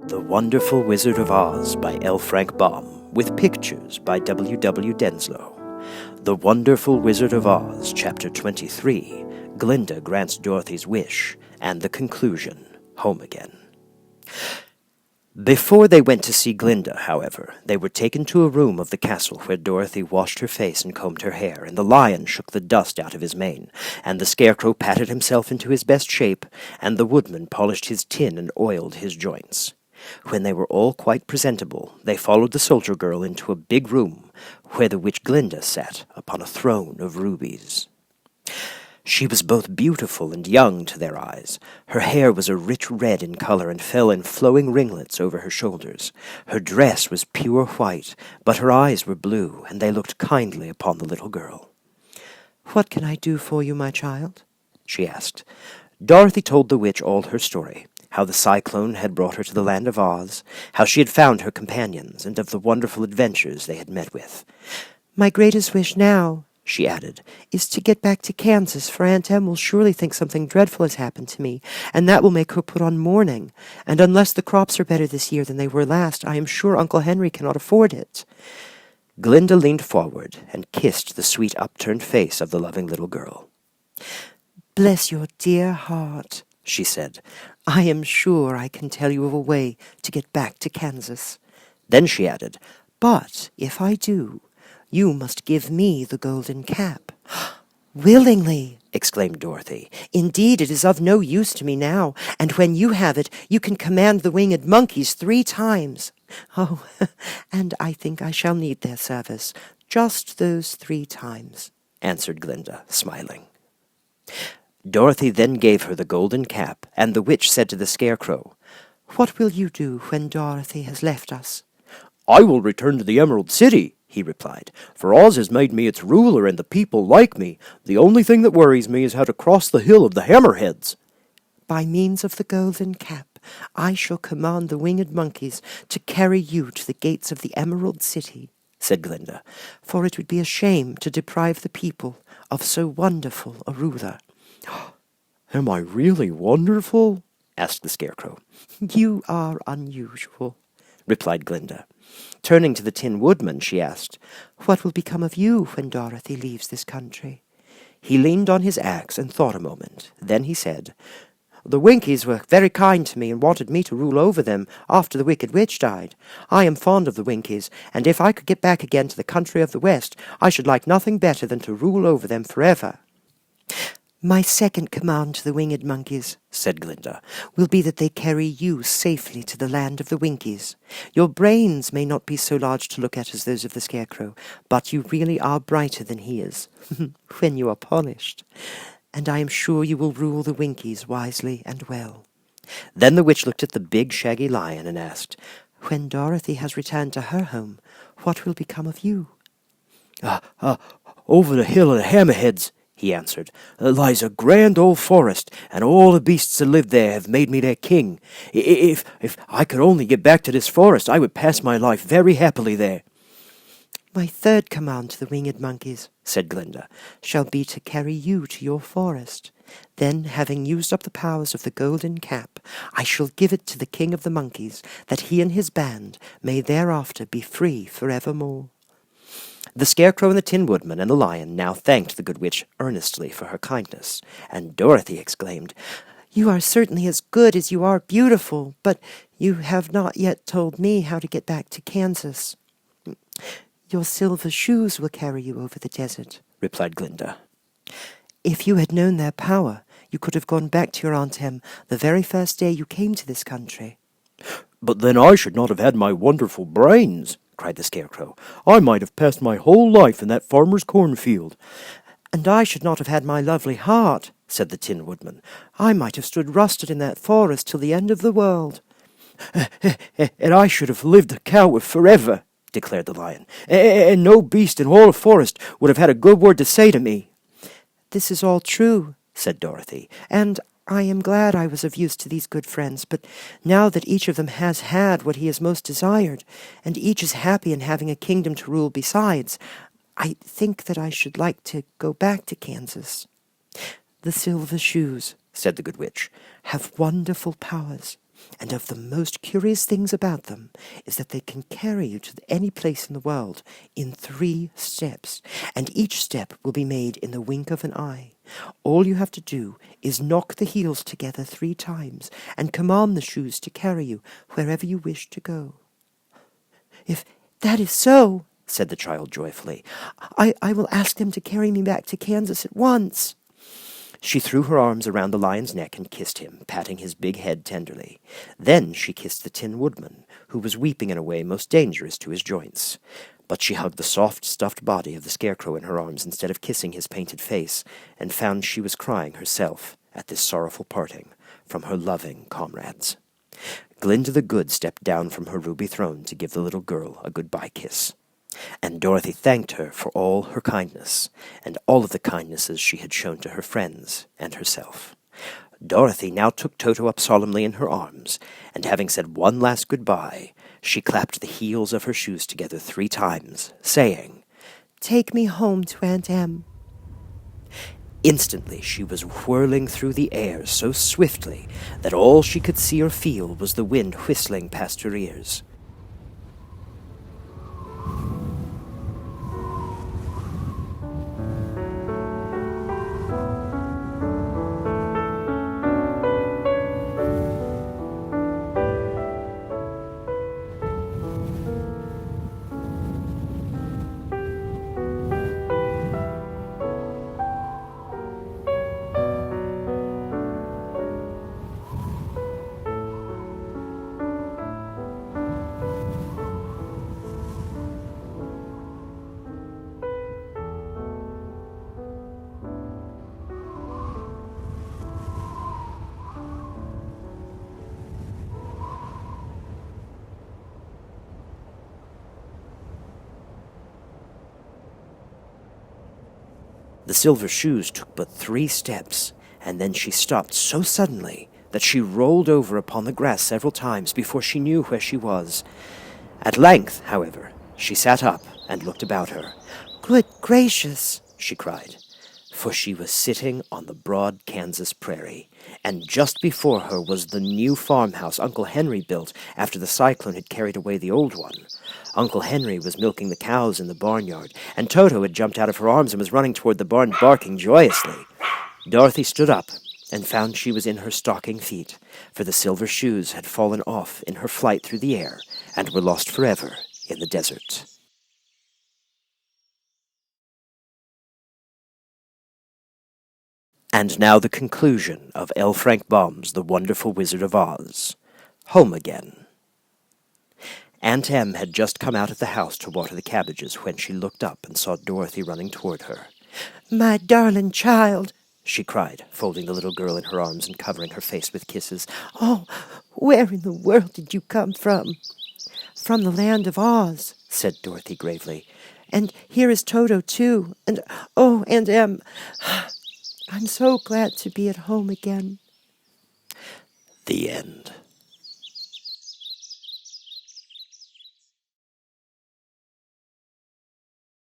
The Wonderful Wizard of Oz by L. Frank Baum, with pictures by W. W. Denslow. The Wonderful Wizard of Oz, Chapter 23, Glinda Grants Dorothy's Wish, and the conclusion, Home Again. Before they went to see Glinda, however, they were taken to a room of the castle where Dorothy washed her face and combed her hair, and the lion shook the dust out of his mane, and the Scarecrow patted himself into his best shape, and the Woodman polished his tin and oiled his joints. When they were all quite presentable, they followed the soldier girl into a big room, where the witch Glinda sat upon a throne of rubies. She was both beautiful and young to their eyes. Her hair was a rich red in color and fell in flowing ringlets over her shoulders. Her dress was pure white, but her eyes were blue, and they looked kindly upon the little girl. "What can I do for you, my child?" she asked. Dorothy told the witch all her story, how the cyclone had brought her to the land of Oz, how she had found her companions, and of the wonderful adventures they had met with. "My greatest wish now," she added, "is to get back to Kansas, for Aunt Em will surely think something dreadful has happened to me, and that will make her put on mourning. And unless the crops are better this year than they were last, I am sure Uncle Henry cannot afford it." Glinda leaned forward and kissed the sweet upturned face of the loving little girl. "Bless your dear heart," she said. "I am sure I can tell you of a way to get back to Kansas." Then she added, "But if I do, you must give me the golden cap." "Willingly," exclaimed Dorothy. "Indeed, it is of no use to me now, and when you have it, you can command the winged monkeys 3 times. Oh, and I think I shall need their service, just those 3 times," answered Glinda, smiling. Dorothy then gave her the golden cap, and the witch said to the Scarecrow, "What will you do when Dorothy has left us?" "I will return to the Emerald City," he replied, "for Oz has made me its ruler and the people like me. The only thing that worries me is how to cross the Hill of the Hammerheads." "By means of the golden cap, I shall command the winged monkeys to carry you to the gates of the Emerald City," said Glinda, "for it would be a shame to deprive the people of so wonderful a ruler." "Am I really wonderful?" asked the Scarecrow. "You are unusual," replied Glinda. Turning to the Tin Woodman, she asked, "What will become of you when Dorothy leaves this country?" He leaned on his axe and thought a moment. Then he said, "The Winkies were very kind to me and wanted me to rule over them after the Wicked Witch died. I am fond of the Winkies, and if I could get back again to the country of the West, I should like nothing better than to rule over them forever." "My second command to the winged monkeys," said Glinda, "will be that they carry you safely to the land of the Winkies. Your brains may not be so large to look at as those of the Scarecrow, but you really are brighter than he is, when you are polished. And I am sure you will rule the Winkies wisely and well." Then the witch looked at the big shaggy lion and asked, "When Dorothy has returned to her home, what will become of you?" "Over the Hill of the Hammerheads," he answered, "lies a grand old forest, and all the beasts that live there have made me their king. If I could only get back to this forest, I would pass my life very happily there." "My third command to the winged monkeys," said Glinda, "shall be to carry you to your forest. Then, having used up the powers of the golden cap, I shall give it to the king of the monkeys, that he and his band may thereafter be free forevermore." The Scarecrow and the Tin Woodman and the Lion now thanked the good witch earnestly for her kindness, and Dorothy exclaimed, "You are certainly as good as you are beautiful, but you have not yet told me how to get back to Kansas." "Your silver shoes will carry you over the desert," replied Glinda. "If you had known their power, you could have gone back to your Aunt Em the very first day you came to this country." "But then I should not have had my wonderful brains," cried the Scarecrow. "I might have passed my whole life in that farmer's cornfield." "And I should not have had my lovely heart," said the Tin Woodman. "I might have stood rusted in that forest till the end of the world." "And I should have lived a cow forever," declared the Lion. "And no beast in all the forest would have had a good word to say to me." "This is all true," said Dorothy, "and I am glad I was of use to these good friends, but now that each of them has had what he has most desired, and each is happy in having a kingdom to rule besides, I think that I should like to go back to Kansas. The silver shoes," said the good witch, "have wonderful powers. And of the most curious things about them is that they can carry you to any place in the world in 3 steps, and each step will be made in the wink of an eye. All you have to do is knock the heels together 3 times, and command the shoes to carry you wherever you wish to go." "If that is so," said the child joyfully, I will ask them to carry me back to Kansas at once." She threw her arms around the lion's neck and kissed him, patting his big head tenderly. Then she kissed the Tin Woodman, who was weeping in a way most dangerous to his joints. But she hugged the soft, stuffed body of the Scarecrow in her arms instead of kissing his painted face, and found she was crying herself at this sorrowful parting from her loving comrades. Glinda the Good stepped down from her ruby throne to give the little girl a goodbye kiss. And Dorothy thanked her for all her kindness, and all of the kindnesses she had shown to her friends and herself. Dorothy now took Toto up solemnly in her arms, and having said one last goodbye, she clapped the heels of her shoes together 3 times, saying, "Take me home to Aunt Em." Instantly she was whirling through the air so swiftly that all she could see or feel was the wind whistling past her ears. The Silver Shoes took but 3 steps, and then she stopped so suddenly that she rolled over upon the grass several times before she knew where she was. At length, however, she sat up and looked about her. "Good gracious!" she cried, for she was sitting on the broad Kansas prairie, and just before her was the new farmhouse Uncle Henry built after the cyclone had carried away the old one. Uncle Henry was milking the cows in the barnyard, and Toto had jumped out of her arms and was running toward the barn barking joyously. Dorothy stood up and found she was in her stocking feet, for the Silver Shoes had fallen off in her flight through the air and were lost forever in the desert. And now the conclusion of L. Frank Baum's The Wonderful Wizard of Oz. Home again. Aunt Em had just come out of the house to water the cabbages when she looked up and saw Dorothy running toward her. "My darling child," she cried, folding the little girl in her arms and covering her face with kisses. "Oh, where in the world did you come from?" "From the land of Oz," said Dorothy gravely. "And here is Toto, too. And, oh, Aunt Em, I'm so glad to be at home again." The end.